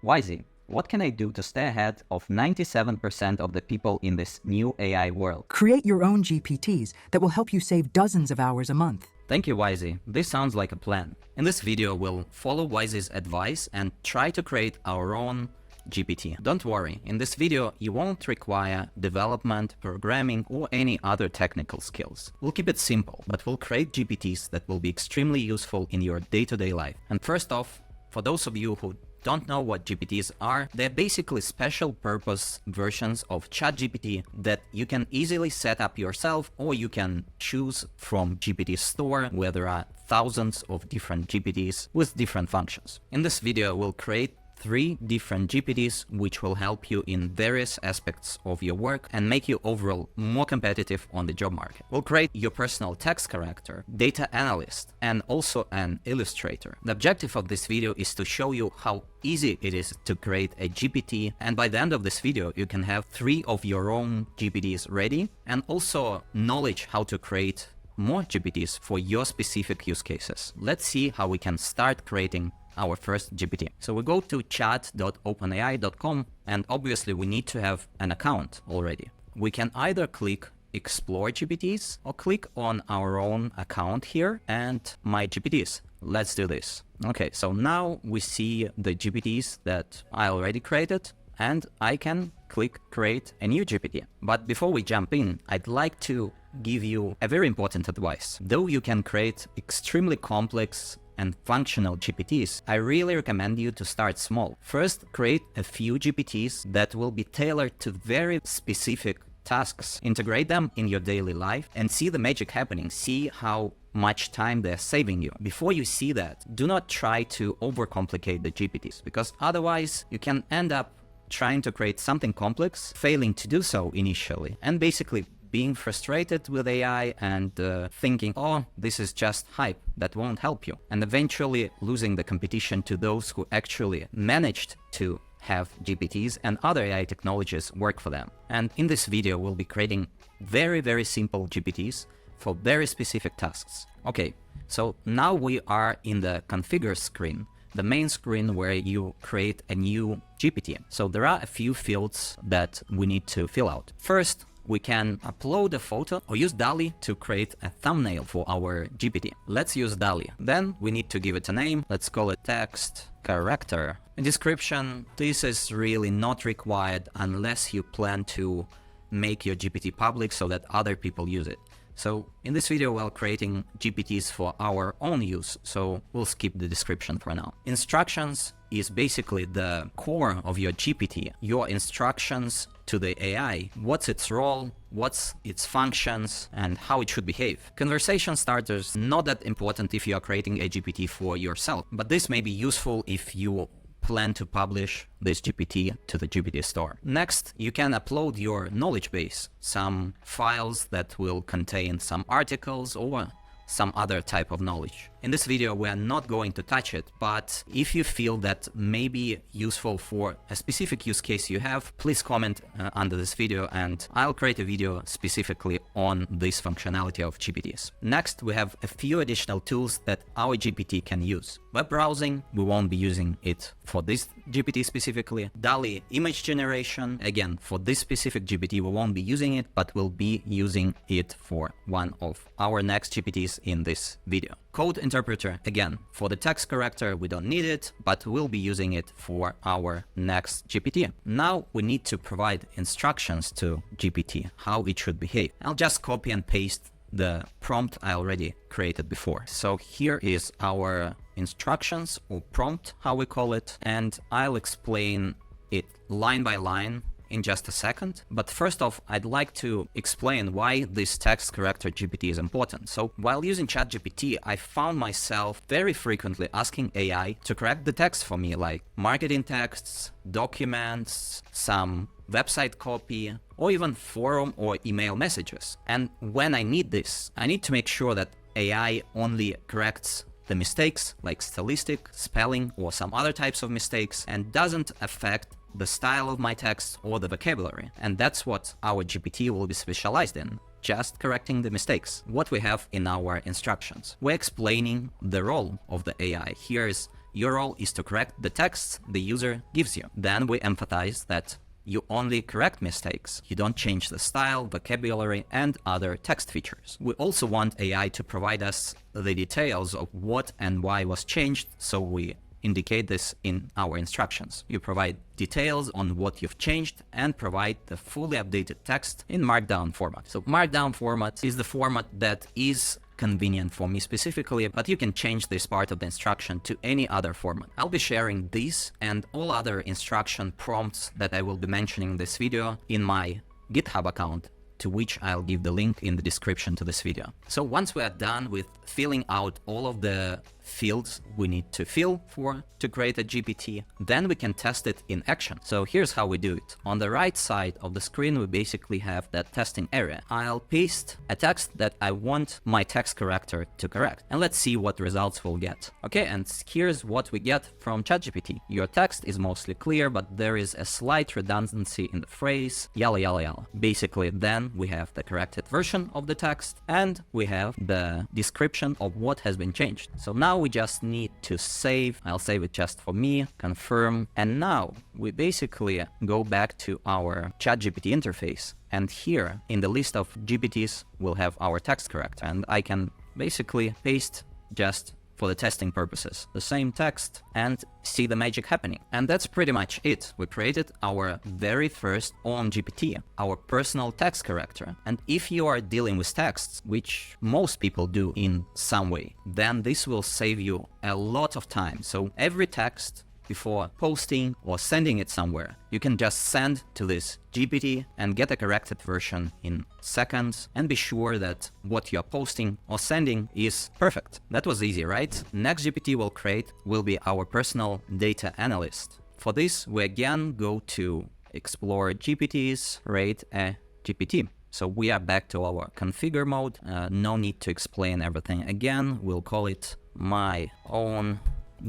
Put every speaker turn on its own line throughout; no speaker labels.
YZ, what can I do to stay ahead of 97% of the people in this new AI world?
Create your own GPTs that will help you save dozens of hours a month.
Thank you, YZ. This sounds like a plan. In this video, we'll follow YZ's advice and try to create our own GPT. Don't worry, in this video, you won't require development, programming, or any other technical skills. We'll keep it simple, but we'll create GPTs that will be extremely useful in your day-to-day life. And first off, for those of you who don't know what GPTs are, they're basically special purpose versions of ChatGPT that you can easily set up yourself, or you can choose from GPT store where there are thousands of different GPTs with different functions. In this video, we'll create 3 different GPTs which will help you in various aspects of your work and make you overall more competitive on the job market. We'll create your personal text corrector, data analyst, and also an Illustrator. The objective of this video is to show you how easy it is to create a GPT, and by the end of this video you can have 3 of your own GPTs ready and also knowledge how to create more GPTs for your specific use cases. Let's see how we can start creating our first GPT. So we go to chat.openai.com, and obviously we need to have an account already. We can either click Explore GPTs or click on our own account here and My GPTs. Let's do this. Okay, so now we see the GPTs that I already created, and I can click Create a new GPT. But before we jump in, I'd like to give you a very important advice. Though you can create extremely complex and functional GPTs, I really recommend you to start small. First, create a few GPTs that will be tailored to very specific tasks. Integrate them in your daily life and see the magic happening. See how much time they're saving you. Before you see that, do not try to overcomplicate the GPTs, because otherwise you can end up trying to create something complex, failing to do so initially, and basically being frustrated with AI and thinking, oh, this is just hype that won't help you, and eventually losing the competition to those who actually managed to have GPTs and other AI technologies work for them. And in this video, we'll be creating very, very simple GPTs for very specific tasks. Okay, so now we are in the configure screen, the main screen where you create a new GPT. So there are a few fields that we need to fill out. First, we can upload a photo or use DALL-E to create a thumbnail for our GPT. Let's use DALL-E. Then we need to give it a name. Let's call it text corrector. A description, this is really not required unless you plan to make your GPT public so that other people use it. So in this video, we're creating GPTs for our own use, so we'll skip the description for now. Instructions is basically the core of your GPT, your instructions to the AI. What's its role, what's its functions, and how it should behave. Conversation starters, not that important if you are creating a GPT for yourself, but this may be useful if you plan to publish this GPT to the GPT store. Next, you can upload your knowledge base, some files that will contain some articles or some other type of knowledge. In this video, we are not going to touch it, but if you feel that may be useful for a specific use case you have, please comment under this video and I'll create a video specifically on this functionality of GPTs. Next, we have a few additional tools that our GPT can use. Web browsing, we won't be using it for this GPT specifically. DALL-E image generation, again, for this specific GPT, we won't be using it, but we'll be using it for one of our next GPTs in this video. Code interpreter, again, for the text corrector, we don't need it, but we'll be using it for our next GPT. Now we need to provide instructions to GPT, how it should behave. I'll just copy and paste the prompt I already created before. So here is our instructions, or prompt, how we call it, and I'll explain it line by line in just a second. But first off, I'd like to explain why this text corrector GPT is important. So while using ChatGPT, I found myself very frequently asking AI to correct the text for me, like marketing texts, documents, some website copy, or even forum or email messages. And when I need this, I need to make sure that AI only corrects the mistakes like stylistic, spelling, or some other types of mistakes, and doesn't affect the style of my text or the vocabulary. And that's what our GPT will be specialized in, just correcting the mistakes. What we have in our instructions, we're explaining the role of the AI. Here is Your role is to correct the texts the user gives you. Then we emphasize that you only correct mistakes. You don't change the style, vocabulary, and other text features. We also want AI to provide us the details of what and why was changed, so we indicate this in our instructions. You provide details on what you've changed and provide the fully updated text in Markdown format. So Markdown format is the format that is convenient for me specifically, but you can change this part of the instruction to any other format. I'll be sharing this and all other instruction prompts that I will be mentioning in this video in my GitHub account, to which I'll give the link in the description to this video. So once we are done with filling out all of the fields we need to fill to create a GPT, then we can test it in action. So here's how we do it. On the right side of the screen, we basically have that testing area. I'll paste a text that I want my text corrector to correct, and let's see what results we'll get. Okay, and here's what we get from ChatGPT. Your text is mostly clear, but there is a slight redundancy in the phrase yalla yalla yalla. Basically, then we have the corrected version of the text, and we have the description of what has been changed. So now we just need to save. I'll save it just for me, confirm, and now we basically go back to our ChatGPT interface, and here in the list of GPTs we'll have our text corrector, and I can basically paste just for the testing purposes the same text and see the magic happening. And that's pretty much it. We created our very first own GPT, our personal text corrector. And if you are dealing with texts, which most people do in some way, then this will save you a lot of time. So every text before posting or sending it somewhere, you can just send to this GPT and get a corrected version in seconds, and be sure that what you're posting or sending is perfect. That was easy, right? Next GPT we'll create will be our personal data analyst. For this, we again go to Explore GPTs, Rate a GPT. So we are back to our configure mode. No need to explain everything again. We'll call it my own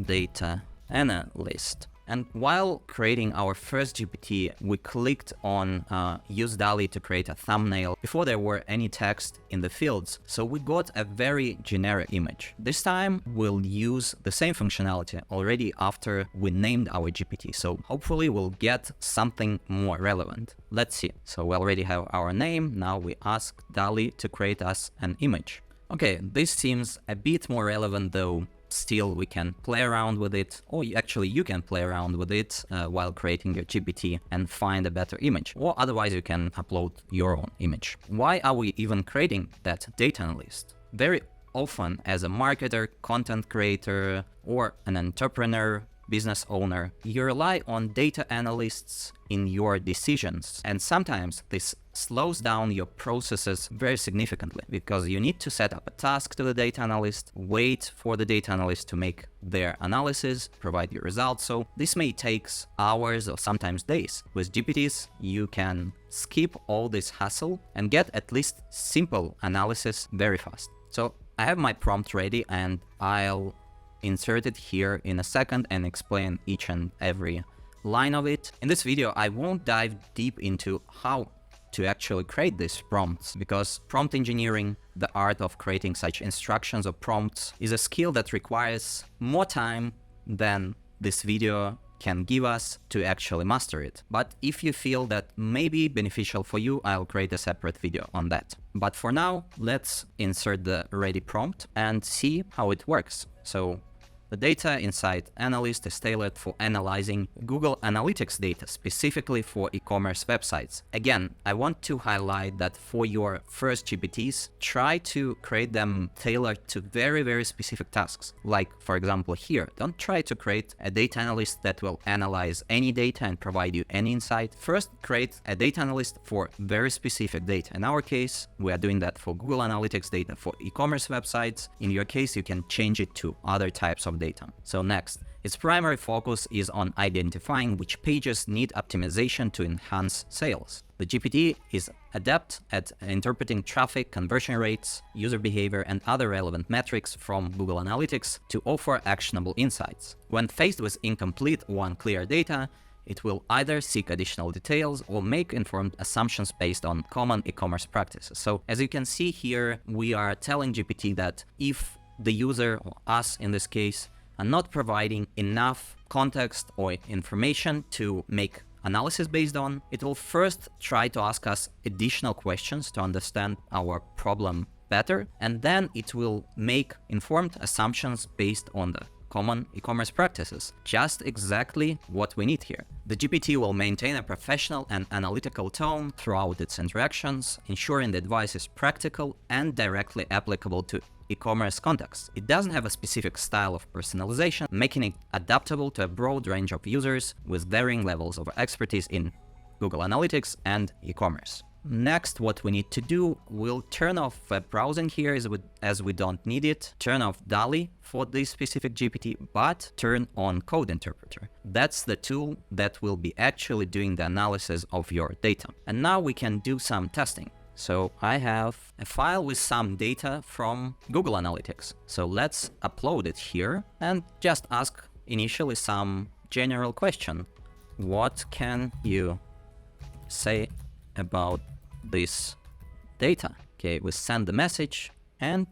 data analyst. And while creating our first GPT, we clicked on use DALL-E to create a thumbnail before there were any text in the fields. So we got a very generic image. This time we'll use the same functionality already after we named our GPT. So hopefully we'll get something more relevant. Let's see. So we already have our name. Now we ask DALL-E to create us an image. Okay, this seems a bit more relevant though. Still, we can play around with it, or actually you can play around with it while creating your GPT and find a better image, or otherwise you can upload your own image. Why are we even creating that data analyst? Very often as a marketer, content creator, or an entrepreneur, business owner, you rely on data analysts in your decisions, and sometimes this slows down your processes very significantly, because you need to set up a task to the data analyst, wait for the data analyst to make their analysis, provide your results. So this may take hours or sometimes days. With GPTs, you can skip all this hassle and get at least simple analysis very fast. So I have my prompt ready, and I'll insert it here in a second and explain each and every line of it. In this video, I won't dive deep into how to actually create these prompts, because prompt engineering, the art of creating such instructions or prompts, is a skill that requires more time than this video can give us to actually master it. But if you feel that may be beneficial for you, I'll create a separate video on that. But for now, let's insert the ready prompt and see how it works. So the data inside Analyst is tailored for analyzing Google Analytics data, specifically for e-commerce websites. Again, I want to highlight that for your first GPTs, try to create them tailored to very, very specific tasks. Like, for example, here, don't try to create a data analyst that will analyze any data and provide you any insight. First, create a data analyst for very specific data. In our case, we are doing that for Google Analytics data for e-commerce websites. In your case, you can change it to other types of data. So next, its primary focus is on identifying which pages need optimization to enhance sales. The GPT is adept at interpreting traffic, conversion rates, user behavior, and other relevant metrics from Google Analytics to offer actionable insights. When faced with incomplete or unclear data, it will either seek additional details or make informed assumptions based on common e-commerce practices. So as you can see here, we are telling GPT that if the user, or us in this case, are not providing enough context or information to make analysis based on, it will first try to ask us additional questions to understand our problem better, and then it will make informed assumptions based on the common e-commerce practices. Just exactly what we need here. The GPT will maintain a professional and analytical tone throughout its interactions, ensuring the advice is practical and directly applicable to e-commerce context. It doesn't have a specific style of personalization, making it adaptable to a broad range of users with varying levels of expertise in Google Analytics and e-commerce. Next, what we need to do, we'll turn off web browsing here as we don't need it, turn off DALL-E for this specific GPT, but turn on Code Interpreter. That's the tool that will be actually doing the analysis of your data. And now we can do some testing. So I have a file with some data from Google Analytics. So let's upload it here and just ask initially some general question. What can you say about this data? Okay, we send the message and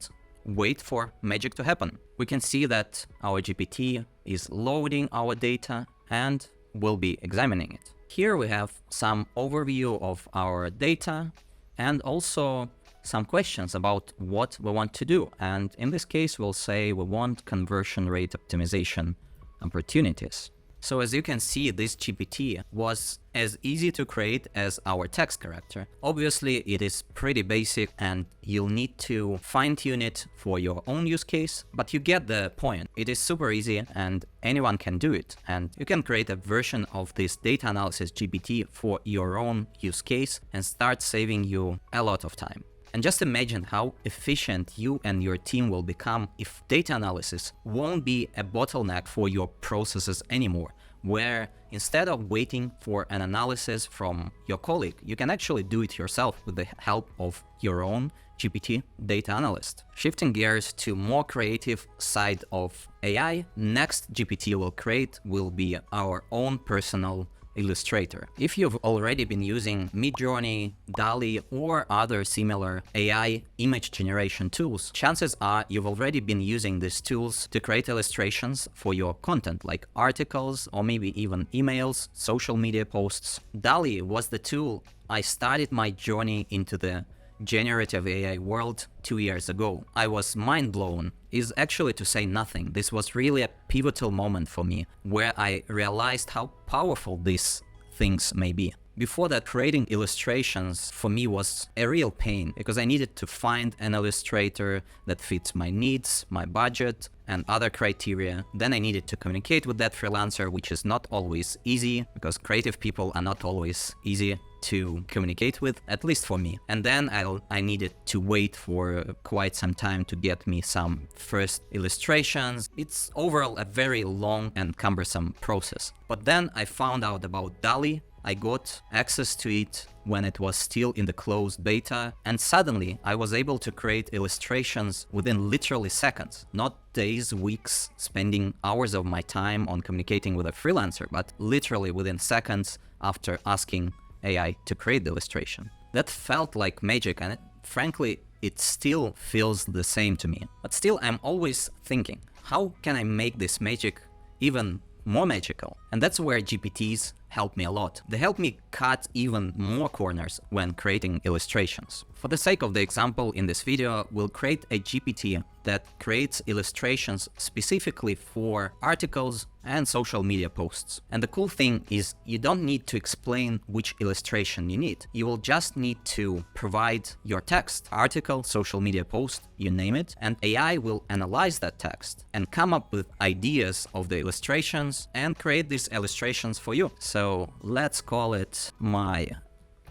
wait for magic to happen. We can see that our GPT is loading our data and will be examining it. Here we have some overview of our data and also some questions about what we want to do. And in this case, we'll say we want conversion rate optimization opportunities. So as you can see, this GPT was as easy to create as our text character. Obviously, it is pretty basic and you'll need to fine-tune it for your own use case, but you get the point. It is super easy and anyone can do it. And you can create a version of this data analysis GPT for your own use case and start saving you a lot of time. And just imagine how efficient you and your team will become if data analysis won't be a bottleneck for your processes anymore, where instead of waiting for an analysis from your colleague, you can actually do it yourself with the help of your own GPT data analyst. Shifting gears to more creative side of AI, next GPT we'll create will be our own personal Illustrator. If you've already been using Midjourney, DALL-E, or other similar AI image generation tools, chances are you've already been using these tools to create illustrations for your content, like articles or maybe even emails, social media posts. DALL-E was the tool I started my journey into the generative AI world 2 years ago. I was mind blown, is actually to say nothing. This was really a pivotal moment for me where I realized how powerful these things may be. Before that, creating illustrations for me was a real pain because I needed to find an illustrator that fits my needs, my budget, and other criteria. Then I needed to communicate with that freelancer, which is not always easy because creative people are not always easy to communicate with, at least for me. And then I needed to wait for quite some time to get me some first illustrations. It's overall a very long and cumbersome process. But then I found out about DALL-E. I got access to it when it was still in the closed beta, and suddenly I was able to create illustrations within literally seconds, not days, weeks, spending hours of my time on communicating with a freelancer, but literally within seconds after asking AI to create the illustration. That felt like magic, and frankly, it still feels the same to me. But still, I'm always thinking, how can I make this magic even more magical? And that's where GPTs help me a lot. They help me cut even more corners when creating illustrations. For the sake of the example in this video, we'll create a GPT that creates illustrations specifically for articles and social media posts. And the cool thing is you don't need to explain which illustration you need. You will just need to provide your text, article, social media post, you name it, and AI will analyze that text and come up with ideas of the illustrations and create these illustrations for you. So let's call it my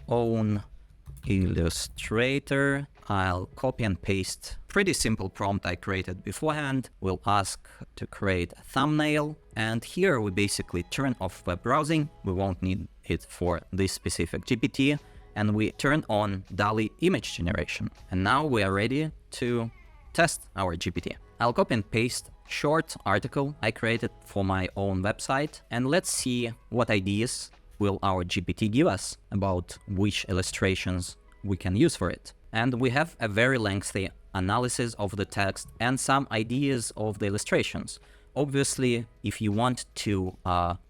own Illustrator. I'll copy and paste pretty simple prompt I created beforehand. We'll ask to create a thumbnail, and here we basically turn off web browsing. We won't need it for this specific GPT, and we turn on DALL-E image generation. And now we are ready to test our GPT. I'll copy and paste short article I created for my own website, and let's see what ideas will our GPT give us about which illustrations we can use for it. And we have a very lengthy analysis of the text and some ideas of the illustrations. Obviously, if you want to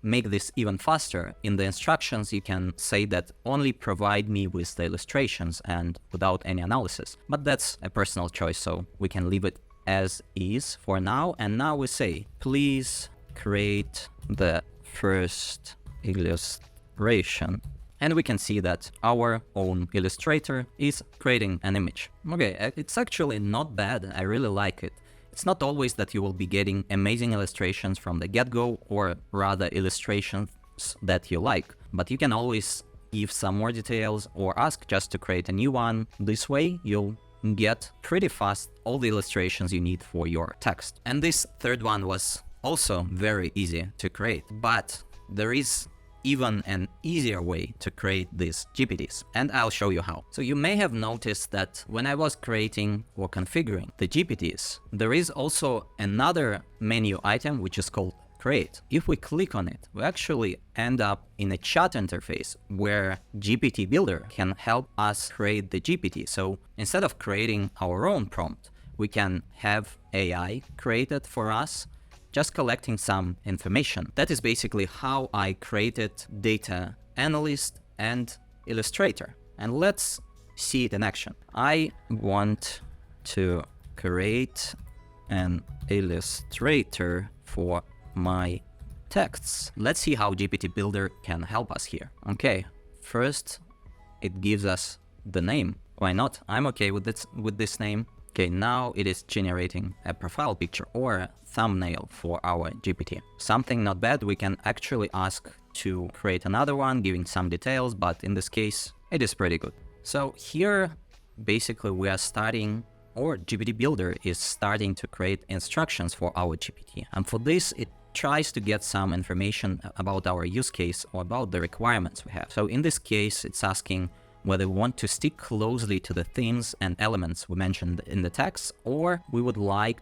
make this even faster, in the instructions you can say that only provide me with the illustrations and without any analysis. But that's a personal choice, so we can leave it as is for now. And now we say, please create the first illustration. And we can see that our own Illustrator is creating an image. Okay, it's actually not bad. I really like it. It's not always that you will be getting amazing illustrations from the get-go, or rather illustrations that you like, but you can always give some more details or ask just to create a new one. This way you'll get pretty fast all the illustrations you need for your text. And this third one was also very easy to create, but there is even an easier way to create these GPTs, and I'll show you how. So you may have noticed that when I was creating or configuring the GPTs, there is also another menu item which is called Create. If we click on it, we actually end up in a chat interface where GPT Builder can help us create the GPT. So instead of creating our own prompt, we can have AI create it for us, just collecting some information. That is basically how I created Data Analyst and Illustrator. And let's see it in action. I want to create an Illustrator for my texts. Let's see how GPT Builder can help us here. Okay, first it gives us the name. Why not? I'm okay with this name. Okay, now it is generating a profile picture or a thumbnail for our GPT. Something not bad. We can actually ask to create another one, giving some details, but in this case, it is pretty good. So here, basically we are starting, or GPT Builder is starting to create instructions for our GPT. And for this, it tries to get some information about our use case or about the requirements we have. So in this case, it's asking whether we want to stick closely to the themes and elements we mentioned in the text, or we would like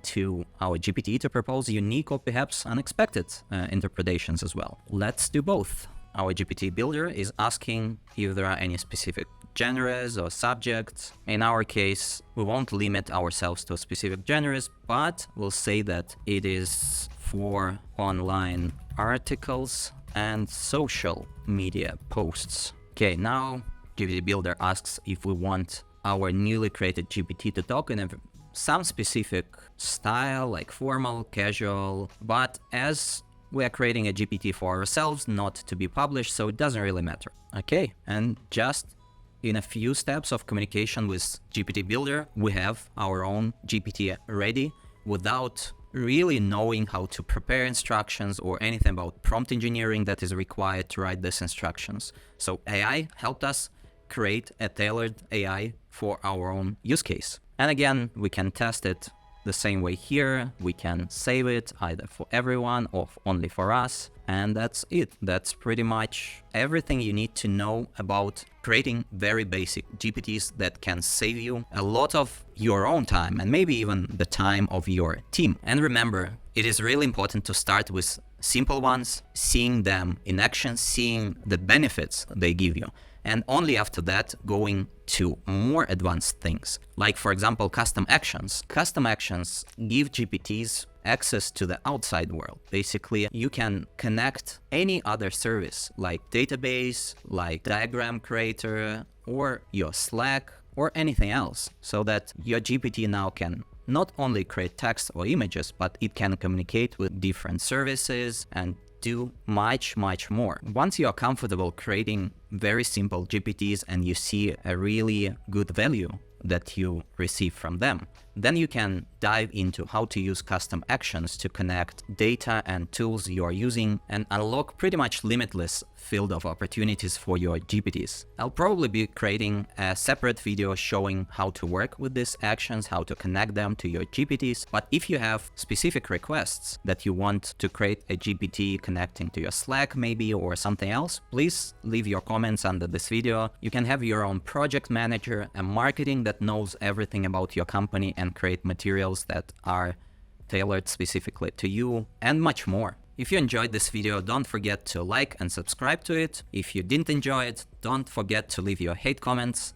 our GPT to propose unique or perhaps unexpected interpretations as well. Let's do both. Our GPT Builder is asking if there are any specific genres or subjects. In our case, we won't limit ourselves to specific genres, but we'll say that it is for online articles and social media posts. Okay, now GPT Builder asks if we want our newly created GPT to talk in some specific style, like formal, casual, but as we are creating a GPT for ourselves, not to be published, so it doesn't really matter. Okay, and just in a few steps of communication with GPT Builder, we have our own GPT ready without really knowing how to prepare instructions or anything about prompt engineering that is required to write these instructions. So AI helped us create a tailored AI for our own use case. And again, we can test it the same way here. We can save it either for everyone or only for us. And that's it. That's pretty much everything you need to know about creating very basic GPTs that can save you a lot of your own time and maybe even the time of your team. And remember, it is really important to start with simple ones, seeing them in action, seeing the benefits they give you. And only after that, going to more advanced things, like for example, custom actions. Custom actions give GPTs access to the outside world. Basically, you can connect any other service like database, like diagram creator, or your Slack, or anything else, so that your GPT now can not only create text or images, but it can communicate with different services and do much more. Once you are comfortable creating very simple GPTs and you see a really good value that you receive from them, then you can dive into how to use custom actions to connect data and tools you are using and unlock pretty much limitless field of opportunities for your GPTs. I'll probably be creating a separate video showing how to work with these actions, how to connect them to your GPTs. But if you have specific requests that you want to create a GPT connecting to your Slack maybe or something else, please leave your comments under this video. You can have your own project manager and marketing that knows everything about your company and create materials that are tailored specifically to you and much more. If you enjoyed this video, don't forget to like and subscribe to it. If you didn't enjoy it, don't forget to leave your hate comments.